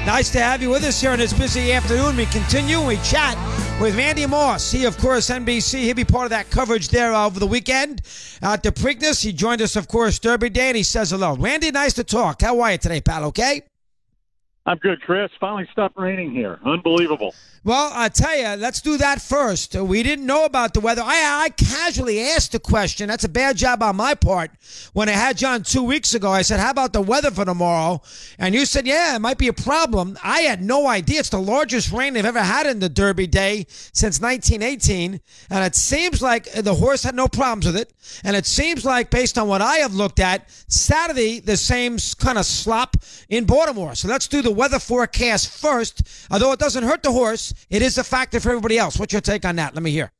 Nice to have you with us here on this busy afternoon. We continue and we chat with Randy Moss. He, of course, NBC. He'll be part of that coverage there over the weekend at the Preakness. He joined us, of course, Derby Day, and he says hello. Randy, nice to talk. How are you today, pal? Okay? I'm good, Chris. Finally stopped raining here. Unbelievable. Well, I tell you, let's do that first. We didn't know about the weather. I casually asked the question. That's a bad job on my part. When I had you on 2 weeks ago, I said, how about the weather for tomorrow? And you said, yeah, it might be a problem. I had no idea. It's the largest rain they've ever had in the Derby Day since 1918. And it seems like the horse had no problems with it. And it seems like, based on what I have looked at, Saturday, the same kind of slop in Baltimore. So let's do the weather forecast first. Although it doesn't hurt the horse, it is a factor for everybody else. What's your take on that? Let me hear.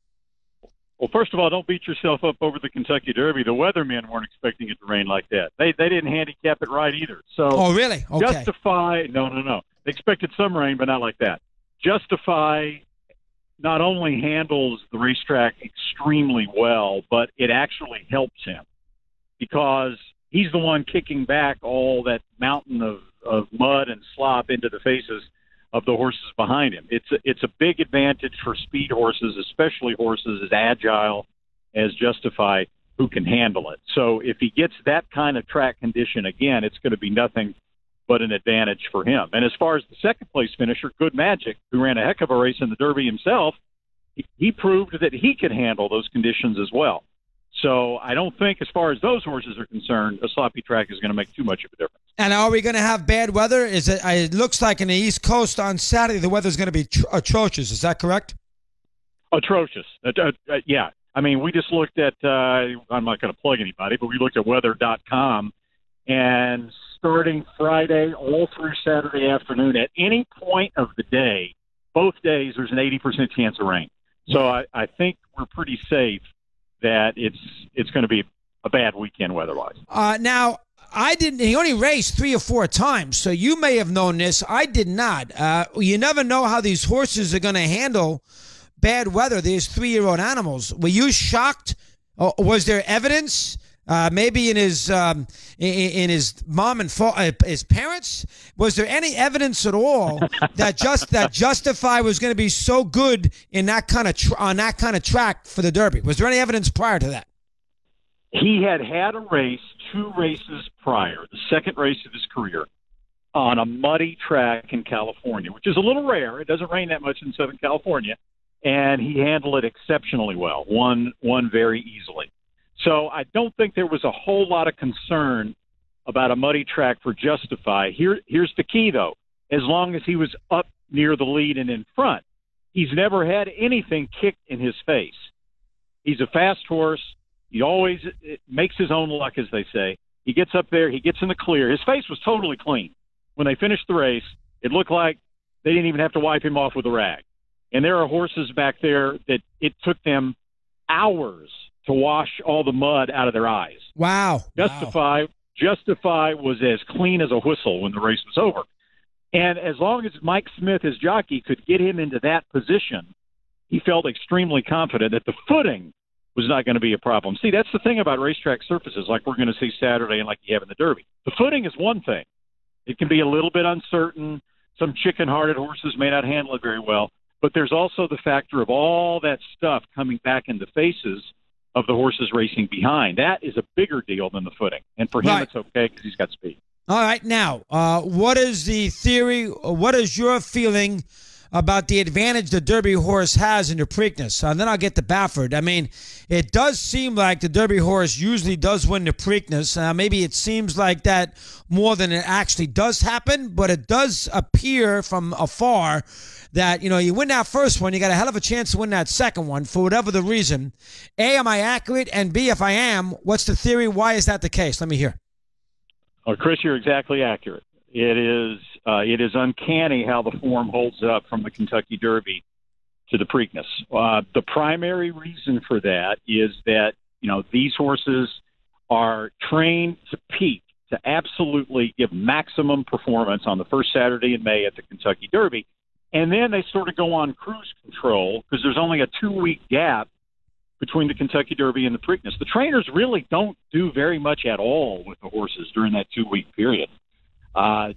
Well, first of all, don't beat yourself up over the Kentucky Derby. The weathermen weren't expecting it to rain like that. They didn't handicap it right either. So, oh, really? Okay. Justify, no. They expected some rain, but not like that. Justify not only handles the racetrack extremely well, but it actually helps him because he's the one kicking back all that mountain of mud and slop into the faces of the horses behind him. It's a big advantage for speed horses, especially horses as agile as Justify, who can handle it. So if he gets that kind of track condition again, it's going to be nothing but an advantage for him. And as far as the second place finisher, Good Magic, who ran a heck of a race in the Derby himself, he proved that he could handle those conditions as well. So I don't think, as far as those horses are concerned, a sloppy track is going to make too much of a difference. And are we going to have bad weather? It looks like in the East Coast on Saturday, the weather's going to be atrocious. Is that correct? Atrocious. Yeah. I mean, we just looked at, I'm not going to plug anybody, but we looked at weather.com, and starting Friday all through Saturday afternoon, at any point of the day, both days, there's an 80% chance of rain. So I think we're pretty safe that it's going to be a bad weekend weather-wise. Now, he only raced 3 or 4 times, so you may have known this. I did not. You never know how these horses are going to handle bad weather, these 3-year-old animals. Were you shocked? Was there evidence? Maybe in his mom and his parents? Was there any evidence at all that Justify was going to be so good in that kind of on that kind of track for the Derby? Was there any evidence prior to that? He had a race 2 races prior, the second race of his career, on a muddy track in California, which is a little rare. It doesn't rain that much in Southern California, and he handled it exceptionally well, won very easily. So I don't think there was a whole lot of concern about a muddy track for Justify. Here's the key, though. As long as he was up near the lead and in front, he's never had anything kicked in his face. He's a fast horse. He always makes his own luck, as they say. He gets up there. He gets in the clear. His face was totally clean. When they finished the race, it looked like they didn't even have to wipe him off with a rag. And there are horses back there that it took them hours to wash all the mud out of their eyes. Wow. Justify was as clean as a whistle when the race was over. And as long as Mike Smith, his jockey, could get him into that position, he felt extremely confident that the footing was not going to be a problem. See, that's the thing about racetrack surfaces, like we're going to see Saturday and like you have in the Derby. The footing is one thing. It can be a little bit uncertain. Some chicken-hearted horses may not handle it very well. But there's also the factor of all that stuff coming back in the faces of the horses racing behind. That is a bigger deal than the footing. And for him, It's okay because he's got speed. All right. Now, what is the theory? What is your feeling about the advantage the Derby horse has in the Preakness? And then I'll get to Baffert. I mean, it does seem like the Derby horse usually does win the Preakness. Maybe it seems like that more than it actually does happen, but it does appear from afar that, you win that first one, you got a hell of a chance to win that second one for whatever the reason. A, am I accurate? And B, if I am, what's the theory? Why is that the case? Let me hear. Well, Chris, you're exactly accurate. It is uncanny how the form holds up from the Kentucky Derby to the Preakness. The primary reason for that is that, these horses are trained to peak, to absolutely give maximum performance on the first Saturday in May at the Kentucky Derby. And then they sort of go on cruise control because there's only a 2-week gap between the Kentucky Derby and the Preakness. The trainers really don't do very much at all with the horses during that 2-week period.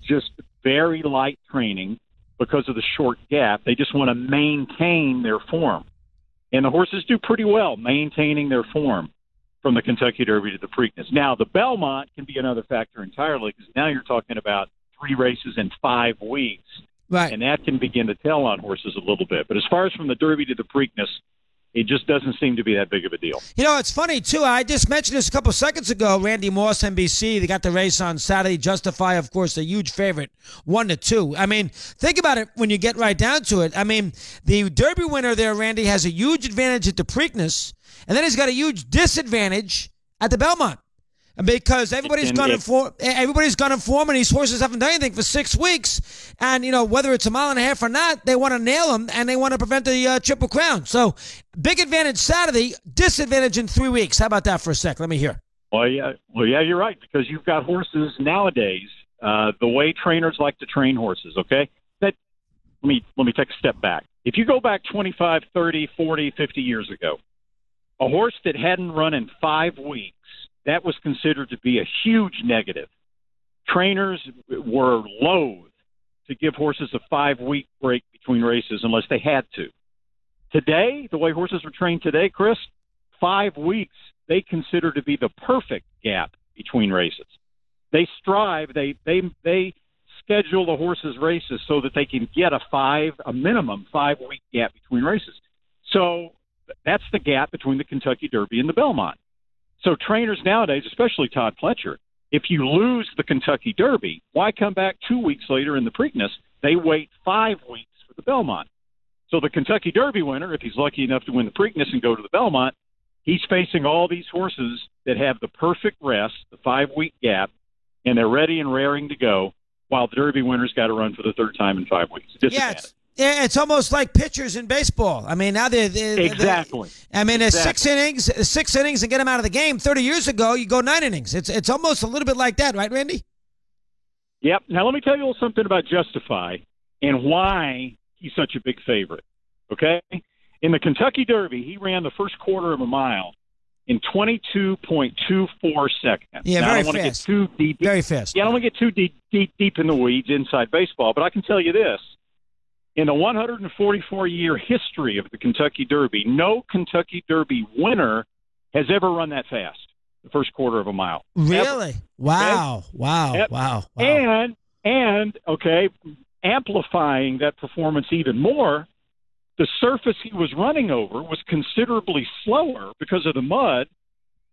Just very light training because of the short gap. They just want to maintain their form. And the horses do pretty well maintaining their form from the Kentucky Derby to the Preakness. Now, the Belmont can be another factor entirely, because now you're talking about 3 races in 5 weeks. Right. And that can begin to tell on horses a little bit. But as far as from the Derby to the Preakness, it just doesn't seem to be that big of a deal. You know, it's funny, too. I just mentioned this a couple seconds ago. Randy Moss, NBC, they got the race on Saturday. Justify, of course, a huge favorite, 1-2. I mean, think about it when you get right down to it. I mean, the Derby winner there, Randy, has a huge advantage at the Preakness, and then he's got a huge disadvantage at the Belmont. Because everybody's gone in form, and these horses haven't done anything for 6 weeks. And, you know, whether it's a mile and a half or not, they want to nail them, and they want to prevent the Triple Crown. So, big advantage Saturday, disadvantage in 3 weeks. How about that for a sec? Let me hear. Well, yeah, you're right, because you've got horses nowadays, the way trainers like to train horses, okay? Let me take a step back. If you go back 25, 30, 40, 50 years ago, a horse that hadn't run in 5 weeks, that was considered to be a huge negative. Trainers were loath to give horses a 5-week break between races unless they had to. Today, the way horses are trained today, Chris, 5 weeks they consider to be the perfect gap between races. They strive, they schedule the horses' races so that they can get a minimum 5-week gap between races. So that's the gap between the Kentucky Derby and the Belmont. So trainers nowadays, especially Todd Pletcher, if you lose the Kentucky Derby, why come back 2 weeks later in the Preakness? They wait 5 weeks for the Belmont. So the Kentucky Derby winner, if he's lucky enough to win the Preakness and go to the Belmont, he's facing all these horses that have the perfect rest, the 5-week gap, and they're ready and raring to go, while the Derby winner's got to run for the 3rd time in 5 weeks. Yeah, it's almost like pitchers in baseball. I mean, now they're exactly. It's 6 innings and get them out of the game. 30 years ago, you go 9 innings. It's almost a little bit like that, right, Randy? Yep. Now, let me tell you a little something about Justify and why he's such a big favorite, okay? In the Kentucky Derby, he ran the first quarter of a mile in 22.24 seconds. Yeah, now, very I don't want to get too deep. Very fast. Yeah, I don't want to get too deep in the weeds inside baseball, but I can tell you this. In the 144-year history of the Kentucky Derby, no Kentucky Derby winner has ever run that fast, the first quarter of a mile. Really? Ever. Wow. Okay? Wow. Wow. And amplifying that performance even more, the surface he was running over was considerably slower because of the mud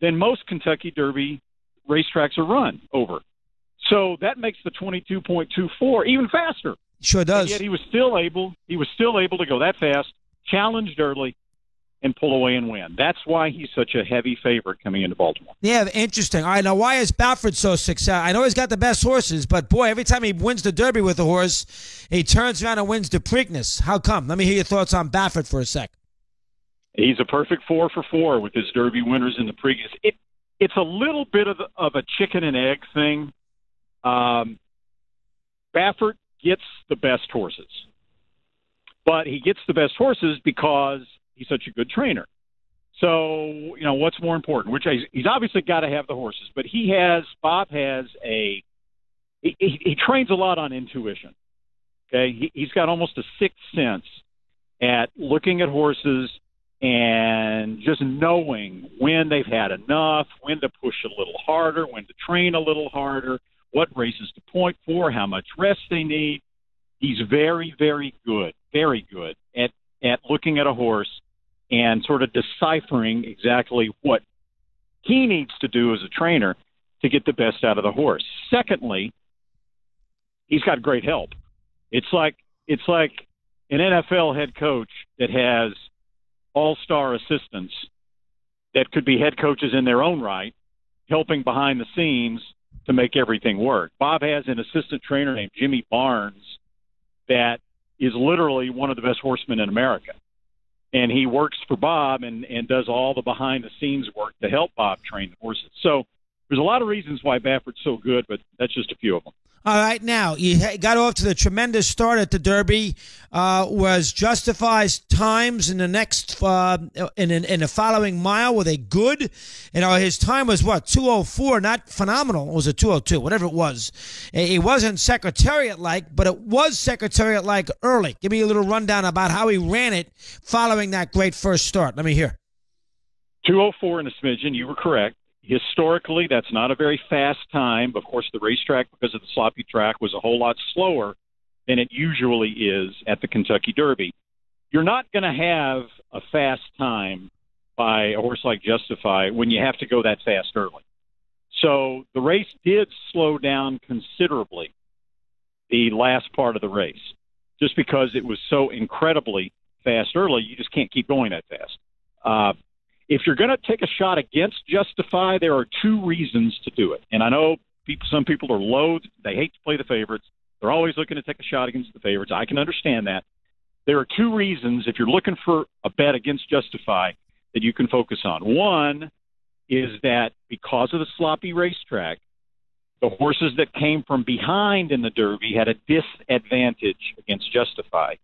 than most Kentucky Derby racetracks are run over. So that makes the 22.24 even faster. Sure does. And yet he was still able to go that fast, challenged early, and pull away and win. That's why he's such a heavy favorite coming into Baltimore. Yeah, interesting. All right, now why is Baffert so successful? I know he's got the best horses, but boy, every time he wins the Derby with a horse, he turns around and wins the Preakness. How come? Let me hear your thoughts on Baffert for a sec. He's a perfect 4 for 4 with his Derby winners in the Preakness. It's a little bit of a chicken and egg thing. Baffert gets the best horses, but he gets the best horses because he's such a good trainer. So, you know, what's more important? He's obviously got to have the horses, but Bob has he trains a lot on intuition. Okay, he's got almost a sixth sense at looking at horses and just knowing when they've had enough, when to push a little harder, when to train a little harder, what races to point for, how much rest they need. He's very, very good at looking at a horse and sort of deciphering exactly what he needs to do as a trainer to get the best out of the horse. Secondly, he's got great help. It's like an NFL head coach that has all-star assistants that could be head coaches in their own right, helping behind the scenes to make everything work. Bob has an assistant trainer named Jimmy Barnes that is literally one of the best horsemen in America. And he works for Bob and does all the behind-the-scenes work to help Bob train the horses. So there's a lot of reasons why Baffert's so good, but that's just a few of them. All right, now, you got off to the tremendous start at the Derby. Was Justify's times in the next in the following mile, were they good? You know, his time was what, 2:04, not phenomenal. It was a 2:02, whatever it was. It wasn't Secretariat-like, but it was Secretariat-like early. Give me a little rundown about how he ran it following that great first start. Let me hear. 2:04 in a smidgen, you were correct. Historically, that's not a very fast time. Of course, the racetrack, because of the sloppy track, was a whole lot slower than it usually is at the Kentucky Derby. You're not going to have a fast time by a horse like Justify when you have to go that fast early. So the race did slow down considerably the last part of the race. Just because it was so incredibly fast early, you just can't keep going that fast. If you're going to take a shot against Justify, there are two reasons to do it. And I know some people are loath. They hate to play the favorites. They're always looking to take a shot against the favorites. I can understand that. There are two reasons, if you're looking for a bet against Justify, that you can focus on. One is that because of the sloppy racetrack, the horses that came from behind in the Derby had a disadvantage against Justify.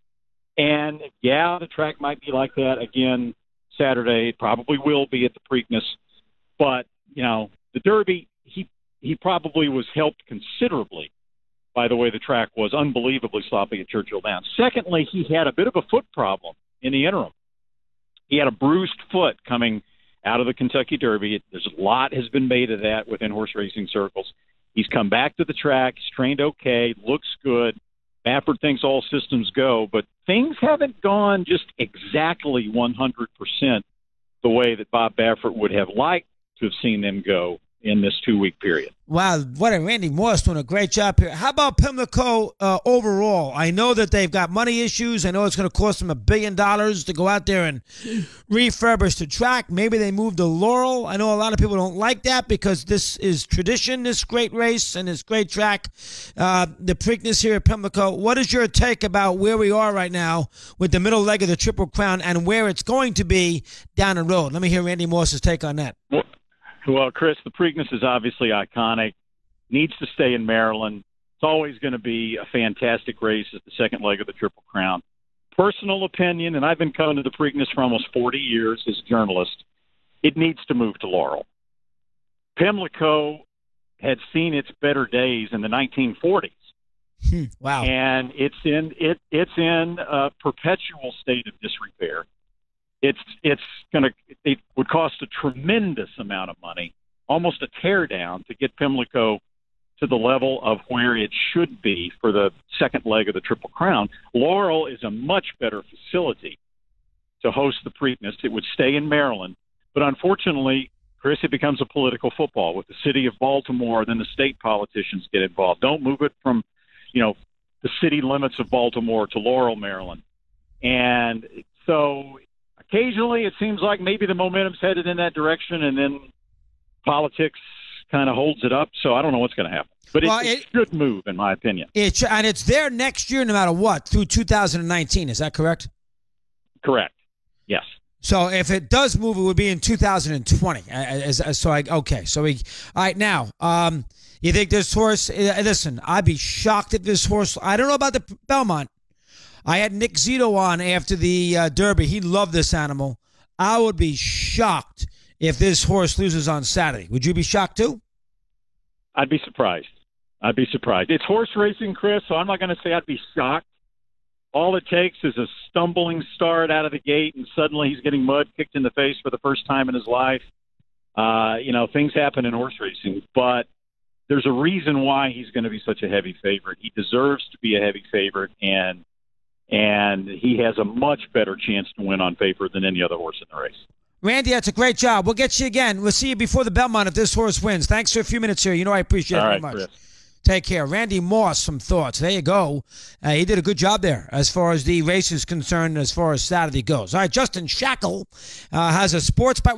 And, yeah, the track might be like that again Saturday. It probably will be at the Preakness. But, you know, the Derby, he probably was helped considerably by the way the track was unbelievably sloppy at Churchill Downs. Secondly, he had a bit of a foot problem in the interim. He had a bruised foot coming out of the Kentucky Derby. There's a lot has been made of that within horse racing circles. He's come back to the track. He's trained okay, looks good. Baffert thinks all systems go, but things haven't gone just exactly 100% the way that Bob Baffert would have liked to have seen them go in this 2-week period. Wow, what a Randy Moss doing a great job here. How about Pimlico overall? I know that they've got money issues. I know it's going to cost them $1 billion to go out there and refurbish the track. Maybe they move to Laurel. I know a lot of people don't like that because this is tradition, this great race and this great track. The Preakness here at Pimlico. What is your take about where we are right now with the middle leg of the Triple Crown and where it's going to be down the road? Let me hear Randy Moss's take on that. Well, Chris, the Preakness is obviously iconic, needs to stay in Maryland. It's always going to be a fantastic race at the second leg of the Triple Crown. Personal opinion, and I've been coming to the Preakness for almost 40 years as a journalist, it needs to move to Laurel. Pimlico had seen its better days in the 1940s. Wow. And it's in a perpetual state of disrepair. It would cost a tremendous amount of money, almost a teardown, to get Pimlico to the level of where it should be for the second leg of the Triple Crown. Laurel is a much better facility to host the Preakness. It would stay in Maryland, but unfortunately, Chris, it becomes a political football with the city of Baltimore. Then the state politicians get involved. Don't move it from, the city limits of Baltimore to Laurel, Maryland, and so. Occasionally, it seems like maybe the momentum's headed in that direction, and then politics kind of holds it up. So I don't know what's going to happen. But it's a good move, in my opinion. And it's there next year no matter what, through 2019. Is that correct? Correct. Yes. So if it does move, it would be in 2020. All right, now, you think this horse, listen, I'd be shocked if this horse, I don't know about the Belmont. I had Nick Zito on after the Derby. He loved this animal. I would be shocked if this horse loses on Saturday. Would you be shocked too? I'd be surprised. It's horse racing, Chris, so I'm not going to say I'd be shocked. All it takes is a stumbling start out of the gate, and suddenly he's getting mud kicked in the face for the first time in his life. Things happen in horse racing, but there's a reason why he's going to be such a heavy favorite. He deserves to be a heavy favorite, and he has a much better chance to win on paper than any other horse in the race. Randy, that's a great job. We'll get you again. We'll see you before the Belmont if this horse wins. Thanks for a few minutes here. I appreciate it very much. Chris. Take care. Randy Moss, some thoughts. There you go. He did a good job there as far as the race is concerned, as far as Saturday goes. All right, Justin Shackle has a sports bet.